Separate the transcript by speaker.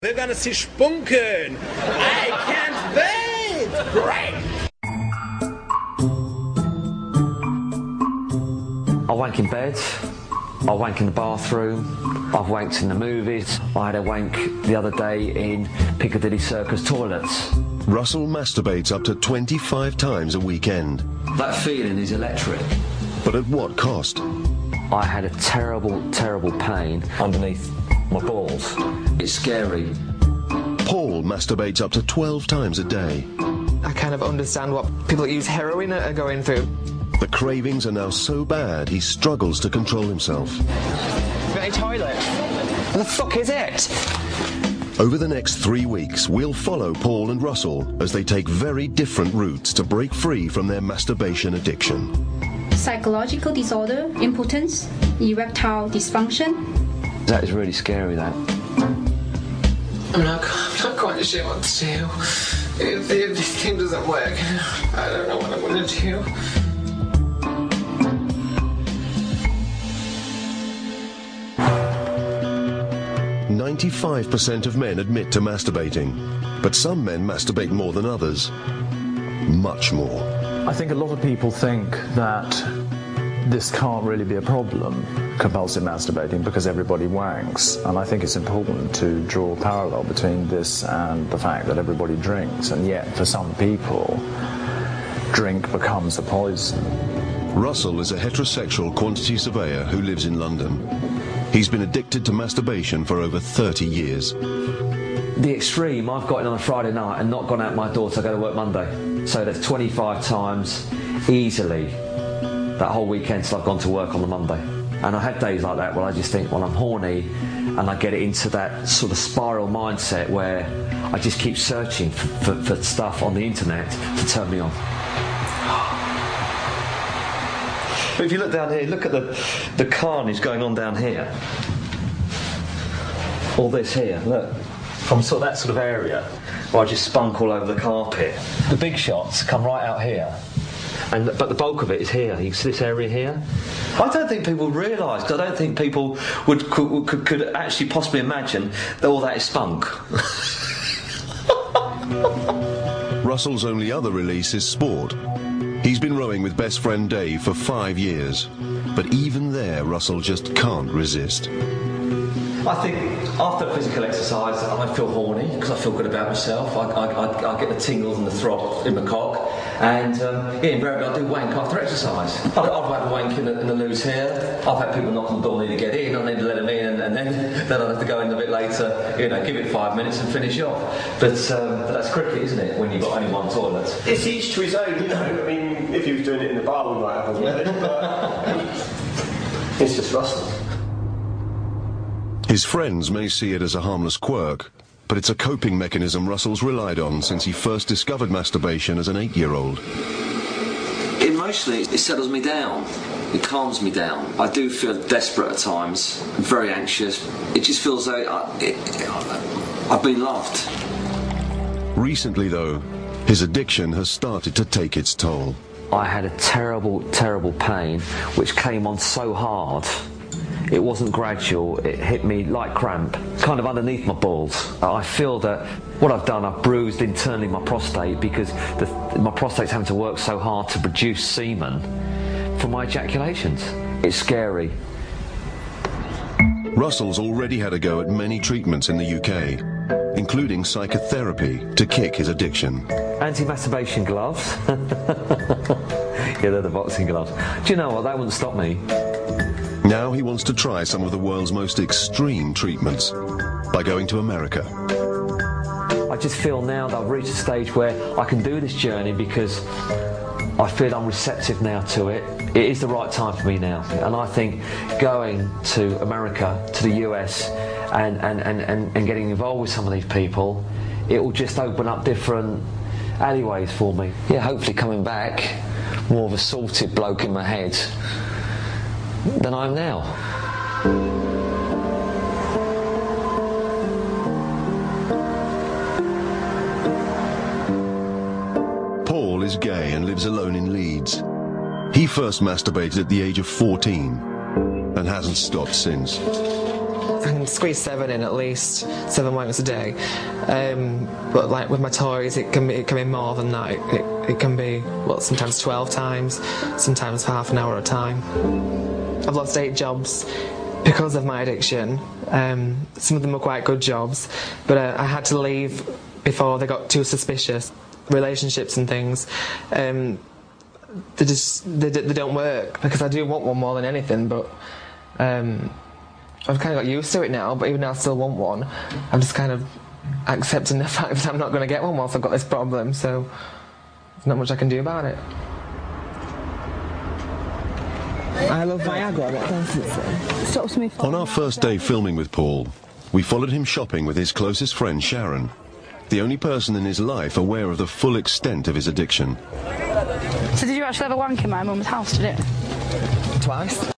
Speaker 1: We're gonna see Spunken. I can't wait. Great.
Speaker 2: I wank in bed. I wank in the bathroom. I've wanked in the movies. I had a wank the other day in Piccadilly Circus toilets.
Speaker 3: Russell masturbates up to 25 times a weekend.
Speaker 2: That feeling is electric.
Speaker 3: But at what cost?
Speaker 2: I had a terrible, terrible pain underneath my balls. It's scary.
Speaker 3: Paul masturbates up to 12 times a day.
Speaker 4: I kind of understand what people that use heroin are going through.
Speaker 3: The cravings are now so bad he struggles to control himself.
Speaker 4: Got a toilet? What the fuck is it?
Speaker 3: Over the next 3 weeks, we'll follow Paul and Russell as they take very different routes to break free from their masturbation addiction.
Speaker 5: Psychological disorder, impotence, erectile dysfunction.
Speaker 2: That is really scary, that.
Speaker 4: I'm not quite sure what to do. If this thing doesn't work, I don't know what I'm going to do.
Speaker 3: 95% of men admit to masturbating, but some men masturbate more than others. Much more.
Speaker 6: I think a lot of people think that this can't really be a problem, compulsive masturbating, because everybody wanks. And I think it's important to draw a parallel between this and the fact that everybody drinks. And yet, for some people, drink becomes a poison.
Speaker 3: Russell is a heterosexual quantity surveyor who lives in London. He's been addicted to masturbation for over 30 years.
Speaker 2: The extreme, I've got in on a Friday night and not gone out my door to go to work Monday. So that's 25 times easily that whole weekend till I've gone to work on the Monday. And I had days like that where I just think, well, I'm horny, and I get into that sort of spiral mindset where I just keep searching for stuff on the internet to turn me on.
Speaker 7: But if you look down here, look at the carnage going on down here. All this here, look. From that sort of area where I just spunk all over the carpet. The big shots come right out here. But the bulk of it is here. You see this area here? I don't think people realise, because I don't think people could actually possibly imagine that all that is spunk.
Speaker 3: Russell's only other release is sport. He's been rowing with best friend Dave for 5 years, but even there Russell just can't resist.
Speaker 2: I think after physical exercise I feel horny because I feel good about myself. I get the tingles and the throb in my cock, and invariably I do wank after exercise. I've had a wank in the loos here. I've had people knock on the door, need to get in, I need to let them in, and then I'll have to go in a bit later, give it 5 minutes and finish off. But that's cricket, isn't it, when you've got only one toilet?
Speaker 8: It's each to his own, I mean, if he was doing it in the bar we might have a minute, but it's just Russell.
Speaker 3: His friends may see it as a harmless quirk, but it's a coping mechanism Russell's relied on since he first discovered masturbation as an 8-year-old.
Speaker 2: Emotionally, it settles me down. It calms me down. I do feel desperate at times, very anxious. It just feels like I've been loved.
Speaker 3: Recently, though, his addiction has started to take its toll.
Speaker 2: I had a terrible, terrible pain which came on so hard. It wasn't gradual, it hit me like cramp, kind of underneath my balls. I feel that what I've done, I've bruised internally my prostate because my prostate's having to work so hard to produce semen from my ejaculations. It's scary.
Speaker 3: Russell's already had a go at many treatments in the UK, including psychotherapy to kick his addiction.
Speaker 2: Anti-masturbation gloves. Yeah, they're the boxing gloves. Do you know what, that wouldn't stop me.
Speaker 3: Now he wants to try some of the world's most extreme treatments by going to America.
Speaker 2: I just feel now that I've reached a stage where I can do this journey because I feel I'm receptive now to it. It is the right time for me now. And I think going to America, to the US, and getting involved with some of these people, it will just open up different alleyways for me. Yeah, hopefully coming back more of a sorted bloke in my head than I am now.
Speaker 3: Paul is gay and lives alone in Leeds. He first masturbated at the age of 14 and hasn't stopped since.
Speaker 4: can squeeze 7 in at least, 7 wanks a day. But like with my toys, it can be more than that. It can be, well, sometimes 12 times, sometimes for half an hour at a time. I've lost 8 jobs because of my addiction. Some of them were quite good jobs, but I had to leave before they got too suspicious. Relationships and things, they don't work, because I do want one more than anything, but I've kind of got used to it now, but even though I still want one, I'm just kind of accepting the fact that I'm not going to get one whilst I've got this problem, so there's not much I can do about it.
Speaker 9: I love Viagra. What else is it? Stops me
Speaker 3: On our first day filming with Paul, we followed him shopping with his closest friend Sharon, the only person in his life aware of the full extent of his addiction.
Speaker 10: So did you actually have a wank in my mum's house, did it?
Speaker 9: Twice.